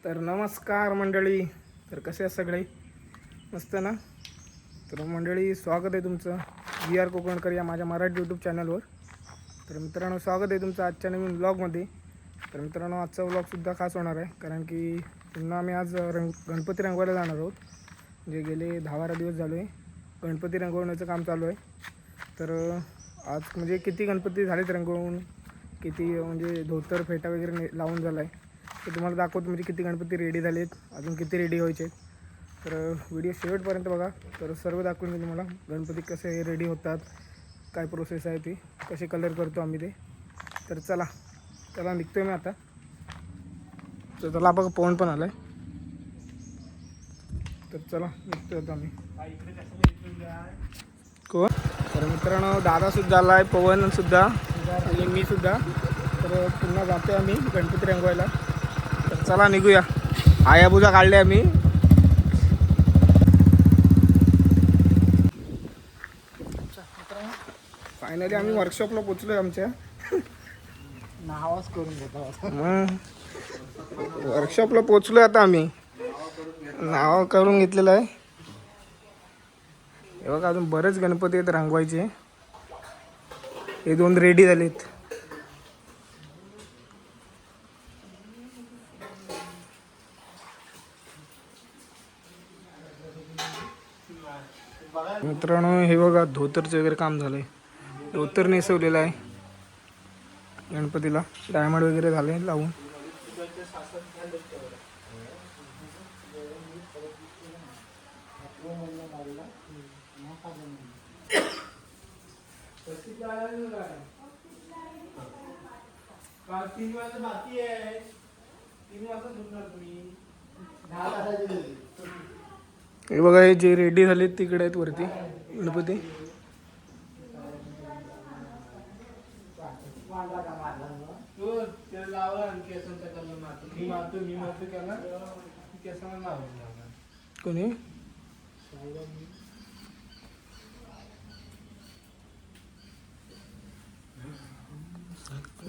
तर नमस्कार मंडळी. तर कसे आहेत सगळे? मस्त ना? तर मंडळी, स्वागत आहे तुमचं वी आर कोकणकर या माझ्या मराठी यूट्यूब चॅनलवर. तर मित्रांनो, स्वागत आहे तुमचं आजच्या नवीन ब्लॉगमध्ये. तर मित्रांनो, आजचा व्लॉगसुद्धा खास होणार आहे, कारण की पुन्हा आम्ही आज गणपती रंगवायला जाणार आहोत. म्हणजे गेले 10-12 दिवस झाले गणपती रंगवण्याचं काम चालू आहे. तर आज म्हणजे किती गणपती झालेत रंगवून, किती म्हणजे धोतर फेटा वगैरे लावून झाला आहे. तर तुम्हाला दाखवतो म्हणजे किती गणपती रेडी झालेत, अजून किती रेडी व्हायचे आहेत. तर व्हिडिओ शेवटपर्यंत बघा. तर सर्व दाखवून मी तुम्हाला गणपती कसे रेडी होतात, काय प्रोसेस आहे ती, कसे कलर करतो आम्ही ते. तर चला निघतो आहे मी आता. तर चला बघा, पवन पण आला आहे. तर चला निघतो आता आम्ही. कोण? तर मित्रांनो, दादासुद्धा आला आहे, पवनसुद्धा आणि मीसुद्धा. तर पुन्हा जातो आम्ही गणपती रंगवायला. तर चला निघूया. आयाबुजा काढले आम्ही. फायनली आम्ही वर्कशॉपला पोचलोय आमच्या. नावाच करून घेतो. वर्कशॉपला पोचलोय आता आम्ही. नाव करून घेतलेलं आहे. हे बघा, अजून बरेच गणपती आहेत रंगवायचे. हे 2 रेडी झालेत. मित्रांनो, हे बघा, धोतरचं वगैरे काम झालंय. धोतर नेसवलेलं आहे गणपतीला. डायमंड वगैरे झाले लावून. हे बघा, हे जे रेडी झाले तिकडे आहेत वरती गणपती. कोणी?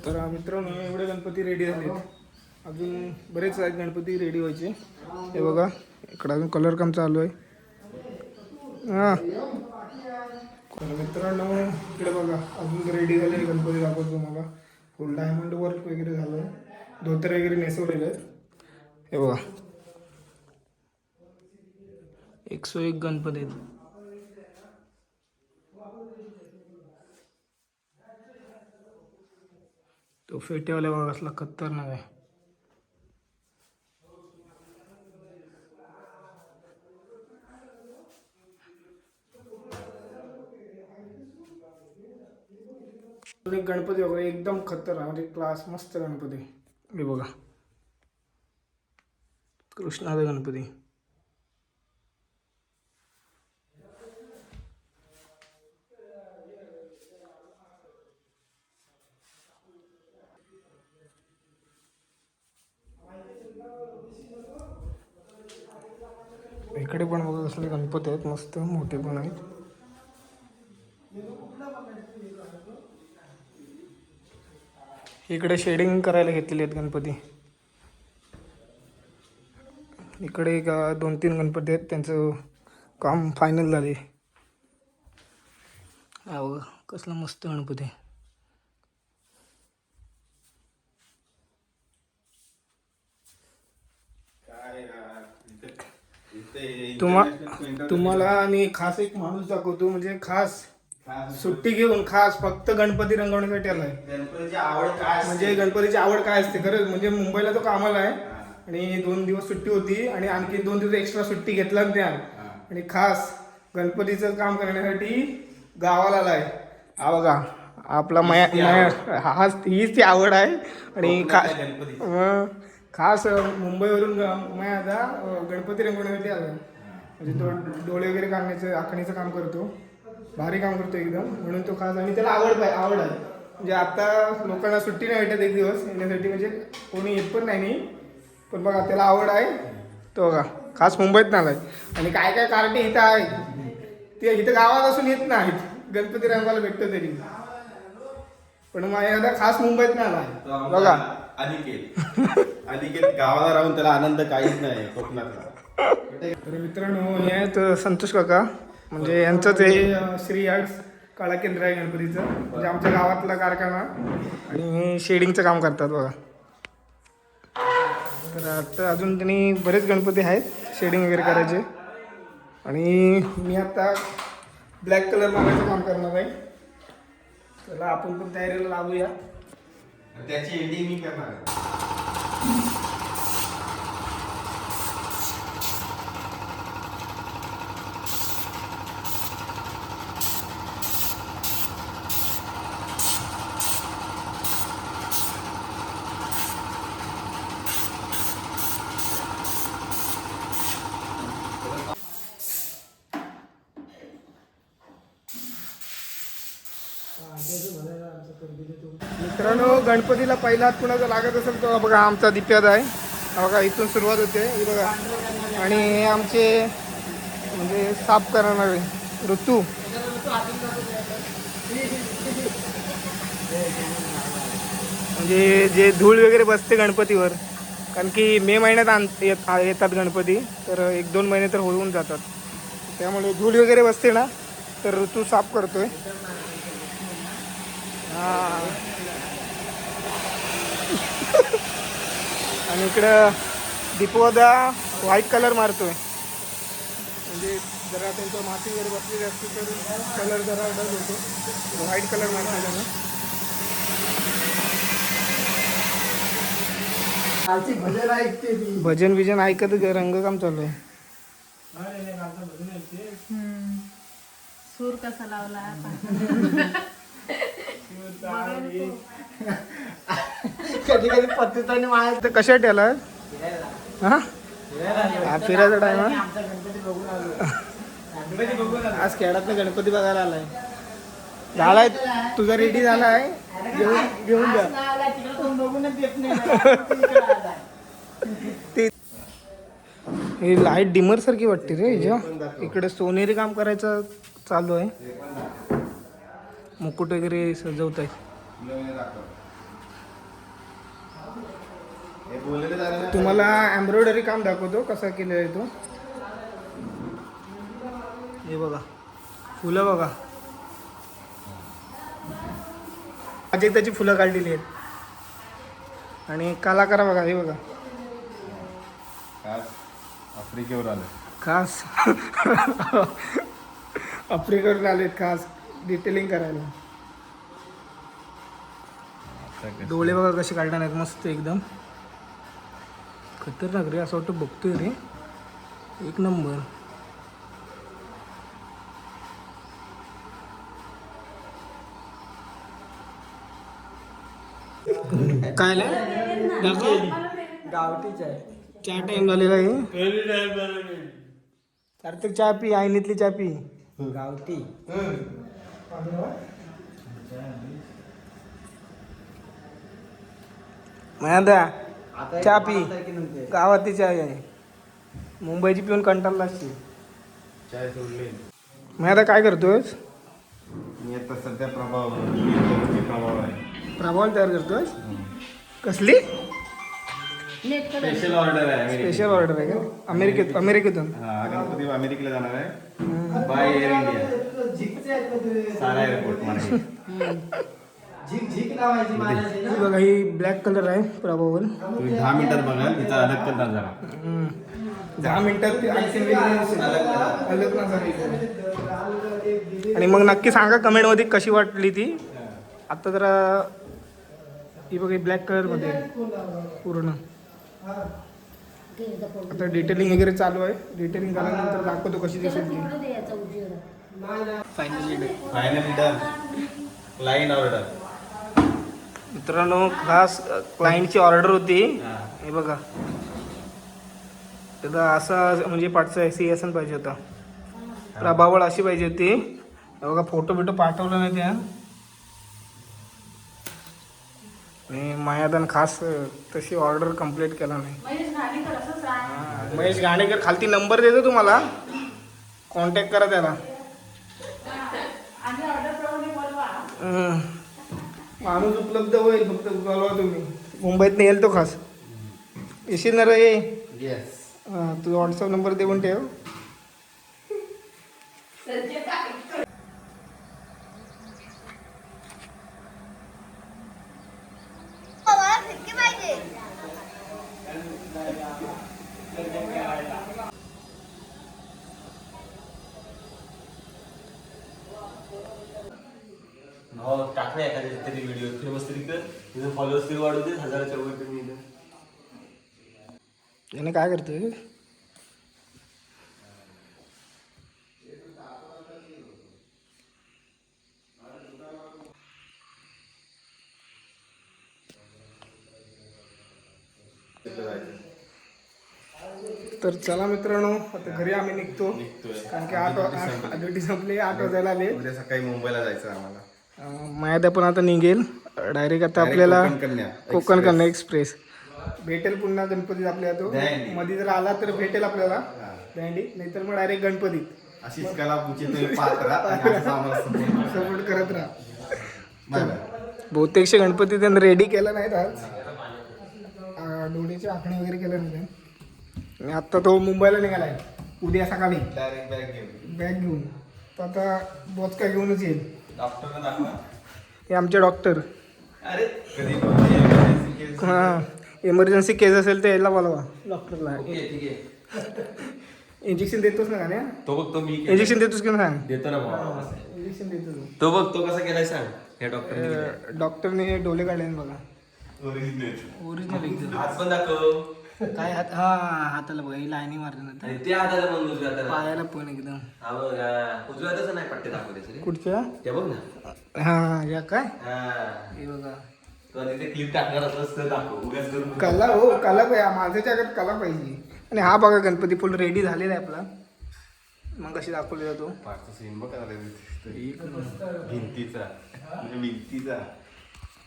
तर मित्रांनो, एवढे गणपती रेडी झालेत. अजून बरेच आहेत गणपती रेडी व्हायचे. हे बघा, इकडं अजून कलर काम चालू आहे. हां, तर मित्रांनो, इकडे बघा, अजून रेडी झाले गणपती. दाखवतो तुम्हाला. फुल डायमंड वर्क वगैरे झालं आहे. धोतर वगैरे नेसवलेले आहेत. हे बघा, 101 गणपती आहेत. तो फेटेवाल्या बघा कसला खतरनाक आहे. एक गणपती बघा, एकदम खतरनाक, म्हणजे क्लास मस्त गणपती. हे बघा, कृष्णाचा गणपती. इकडे पण बघा कसले गणपती आहेत, मस्त मोठे पण आहेत. इकडे शेडिंग करायला घेतलेले आहेत गणपती. इकडे 2-3 गणपती आहेत, त्यांचं काम फायनल झाले. हा बघा, कसला मस्त गणपती. तुम्हाला आणि खास एक माणूस दाखवतो, म्हणजे खास सुट्टी घेऊन खास फक्त गणपती रंगवण्यासाठी आलाय. म्हणजे गणपतीची आवड काय असते खरंच. म्हणजे मुंबईला तो कामाला आहे आणि 2 दिवस सुट्टी होती आणि आणखी 2 दिवस एक्स्ट्रा सुट्टी घेतला त्या, आणि खास गणपतीचं काम करण्यासाठी गावाला आलाय. हा बघा, आपला हीच ती आवड आहे. आणि खास मुंबईवरून आता गणपती रंगवण्यासाठी आला. म्हणजे तो डोळे वगैरे आखणीचं काम करतो. भारी काम करतो एकदम, म्हणून तो खास. आणि त्याला आवड आहे. म्हणजे आता लोकांना सुट्टी नाही भेटत एक दिवस येण्यासाठी, म्हणजे कोणी येत पण नाही. पण बघा, त्याला आवड आहे. तो बघा, खास मुंबईत नाही आलाय. आणि काय काय कार्टी इथं आहेत ते इथं गावात असून येत नाहीत गणपती रंगवायला भेटतो तरी. पण माझ्या खास मुंबईत नाही आला बघा. अनिकेत गावाला राहून त्याला आनंद काहीच नाही कोकणातला. तर मित्रांनो हे आहेत संतोष काका, म्हणजे यांचंच हे श्री आर्ट्स कला केंद्र आहे गणपतीचं, म्हणजे आमच्या गावातला कारखाना, आणि हे शेडिंगचं काम करतात बघा. तर आता अजून त्यांनी बरेच गणपती आहेत शेडिंग वगैरे करायचे, आणि मी आता ब्लॅक कलर मारायचं काम करणार आहे. चला आपण पण तयारीला लागूया. त्याची एंडिंग मी करणार. मित्रांनो गणपतीला पहिला हात कुणाचा लागत असेल तो बघा आमचा दिप्याद आहे. हा बघा इथून सुरुवात होते ही बघा, आणि हे आमचे म्हणजे साफ करणारे ऋतू. म्हणजे जे धूळ वगैरे बसते गणपतीवर, कारण की मे महिन्यात येतात गणपती, तर 1-2 महिने तर होऊन जातात, त्यामुळे धूळ वगैरे बसते ना, तर ऋतू साफ करतोय. आणि इकडं दीपवदा व्हाईट कलर मारतोय, म्हणजे जरा त्यांचं माती वगैरे बसलेली असते तर कलर जरा डल होतो, व्हाईट कलर मारतोय त्यानं. भजन ऐकते ती. भजन बिजन ऐकत रंगकाम चालू आहे. सूर कसा लावला कधी कधी पद्धतीने माया तर कशासाठी आला हा फिरायचा टाइम हा? आमचा गणपती बघून आलो. आज खेळात गणपती बघायला आलाय. झालाय तुझा रेडी झालाय, घेऊन जा. तिकडे कोण बघूनच येत नाही. ते ही लाईट डिमर सारखी वाटते रे हिच्या. इकडे सोनेरी काम करायचं चालू आहे, मुकुट वगैरे सजवत आहे. तुम्हाला एम्ब्रॉयडरी काम दाखवतो कसा केलेला आहे तो. हे बघा फुलं बघा, आज एक त्याची फुलं काढलेली आहेत, आणि कलाकार बघा हे बघा आफ्रिकेवर आलं खास आफ्रिकेवरून आलेत खास डिटेलिंग करायला. डोळे बघा कसे काढणार आहेत, मस्त एकदम खतरनाक रे, असं वाटतं बघतोय रे, एक नंबर. काय गावठीच आहे. चहा टाइम झालेला आहे. सार्थक चहा पी, आईनीतली चहा पी. गावठी माया चहा पी, नव्हते. गावातली चहा आहे, मुंबईची पिऊन कंटाळला असते. चाय सोडले. मग आता काय करतोयस? मी आता सध्या प्रभाव आहे. प्रभाव तयार करतोय. कसली स्पेशल ऑर्डर आहे. स्पेशल ऑर्डर आहे का? अमेरिकेतून हा गणपती अमेरिकेला जाणार आहे बाय एअर इंडिया सारा एअरपोर्ट मार्केट. झिक झिक लावायची मारायची ना. ही बघा ही ब्लॅक कलर आहे प्रभावर. तुम्ही 10 मिनिटात बघाल तिचा अलग कलर जरा 10 मिनिटात ते आणखी वेगळी असेल. अलग ना झाली. आणि मग नक्की सांगा कमेंटमध्ये कशी वाटली ती. आता जरा ही बघा ब्लॅक कलरमध्ये पूर्ण. आता डिटेलिंग वगैरे चालू आहे. डिटेलिंग झाल्यानंतर दाखवतो कशी दिसेल ती. Finally done. Client order. मित्रांनो खास क्लायंटची ऑर्डर होती. हे बघा त्याचा असा म्हणजे पाठचा सिंहासन पाहिजे होता. प्रभावळ अशी पाहिजे होती. हे बघा फोटो बिटो पाठवला नाही त्या. आणि मायादान खास तशी ऑर्डर कंप्लीट केला नाही. महेश घाणेकर खालती नंबर देतो तुम्हाला, कॉन्टॅक्ट करा त्याला. माणूस उपलब्ध होईल, फक्त बोलवा तुम्ही. मुंबईत येईल तो खास. येशील ना रे? येस. तुझा व्हॉट्सअप नंबर देऊन ठेव. हो टाकणे एखाद्या तरी व्हिडिओ फेमस तरी कर. तुझं फॉलोअर्स तरी वाढू दे 1000च्या वर तरी येईल. याने काय करतोय? तर चला मित्रांनो, आता घरी आम्ही निघतो. कारण की ड्युटी संपली, 8 वाजायला आले. उद्या सकाळी मुंबईला जायचं आम्हाला. मायादा पण आता निघेल डायरेक्ट. आता आपल्याला कोकण कन्या एक्सप्रेस भेटेल पुन्हा गणपतीत आपल्या तो. मध्ये जर आला तर भेटेल आपल्याला दंडी, नाहीतर मग डायरेक्ट गणपतीत. अशीच कला पुढची सपोर्ट करत राहा. बहुतेकशे गणपती त्यांनी रेडी केला नाहीत आज. डोळेचे आखणे वगैरे केलं नाही. आणि आत्ता तो मुंबईला निघालाय उद्या सकाळी बॅग घेऊन. तर आता बोचका घेऊनच येईल. डॉक्टरला दाखवा. हे आमचे डॉक्टर. अरे हां, इमर्जन्सी केस असेल तर यायला बोलवा डॉक्टरला. ठीक आहे. इंजेक्शन देतोस ना गाण्या? तो बघ, तो मी इंजेक्शन देतोस की ना? सांग. देतो ना. इंजेक्शन देतो तो बघ, तो कसा केलाय सांग. या डॉक्टरने डॉक्टरने डोळे काढले बघा. ओरिजिनल एकदम. हात पण दाखव. काय हात? हा, हाताला बघा, ही लाईनी मारली ते हाताला पण उजव्या हाताला. पायाला पण एकदम. हा बघ, उजव्या हाताचं नाही पट्टे दाखवते. कुठच्या? ते बघ ना. हा, या काय? हा, हे बघा. तो तिथे क्लिप टाकणार असलं तर दाखव. उगाच करून कला. हो, कला पाहिजे माझ्याच्या जगात, कला पाहिजे. आणि हा बघा गणपती फुल रेडी झालेला आहे आपला. मग कशी दाखवली जातो पाचचा सीन बघ. भिंतीचा भिंतीचा.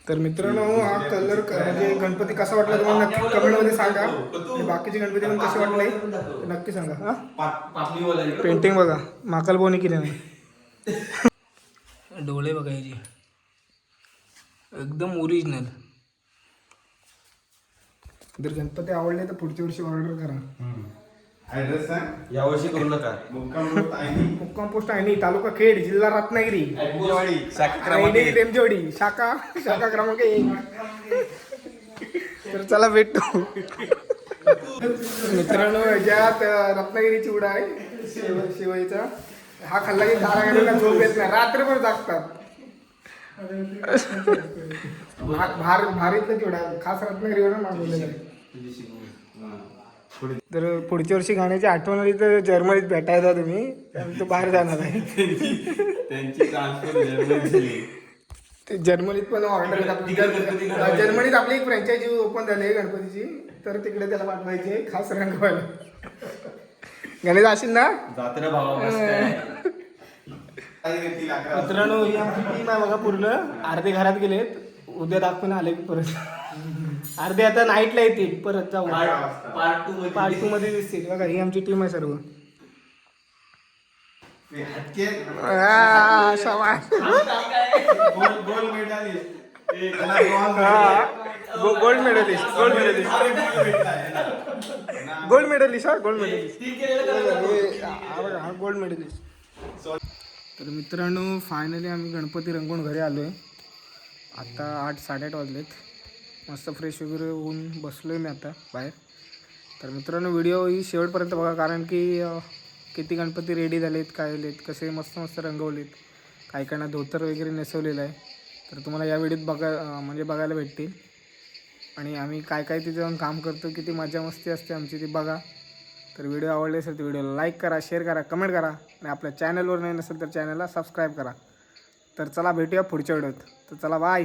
तर मित्रांनो, हा कलर म्हणजे गणपती कसा वाटला तुम्हाला नक्की कमेंटमध्ये सांगा. आणि बाकीचे गणपती पण कसे वाटले नक्की सांगा. हा, पेंटिंग बघा, माकल बोनी केली नाही. डोळे बघायचे एकदम ओरिजिनल. जर गणपती आवडले तर पुढच्या वर्षी ऑर्डर करा. ऍड्रेस सांग. यावर्षी करू नका. मुक्काम पोस्ट आहे, तालुका खेड, जिल्हा रत्नागिरी, रेमजेवाडी, शाखा क्रमांक 1. तर चला भेटतो मित्रांनो. याच्यात रत्नागिरी चिवडा आहे शिवाईचा. हा खाल्ला की दारा गेलेला झोप येत नाही, रात्रभर जागतात. भारीतलं चिवडा खास रत्नागिरीवर मागवलेला आहे. तर पुढच्या वर्षी गाण्याची आठवण आली तर जर्मनीत भेटायचा तुम्ही. तो बाहेर जाणार आहे. ते जर्मनीत पण ऑर्डर. जर्मनीत आपली एक फ्रँचायझी ओपन झाली आहे गणपतीची, तर तिकडे त्याला पाठवायचे खास रंगवायला. गणेश असेल ना? मित्रांनो, ही आमची टीम आहे बघा पूर्ण. अर्धे घरात गेलेत, उद्या दाखवून आले की परत. अर्धे आता नाईटला येतील, परत जाऊ पार्ट 2 मध्ये दिसतील बघा. ही आमची टीम आहे सर्व. Gold medalist. हा गोल्ड मेडलिस्ट. तर मित्रांनो, फायनली आम्ही गणपती रंगवून घरी आलो आहे. आता 8-8:30 वाजलेत. मस्त फ्रेश वगैरे होऊन बसलो आहे मी आता बाहेर. तर मित्रांनो, व्हिडिओ ही शेवटपर्यंत बघा, कारण की किती गणपती रेडी झालेत, काय झालेत, कसे मस्त मस्त रंगवलेत. काही काहींना धोतर वगैरे नेसवलेलं आहे. तर तुम्हाला या व्हिडिओत बघायला भेटतील. आणि आम्ही काय काय तिथे जाऊन काम करतो, किती मजा मस्ती असते आमची, ती बघा. तर व्हिडिओ आवडले असेल तर व्हिडिओला लाईक करा, शेअर करा, कमेंट करा. आणि आपल्या चॅनलवर नाही नसेल तर चॅनलला सबस्क्राईब करा. तर चला भेटूया पुढच्या व्हिडिओत. तर चला, बाय.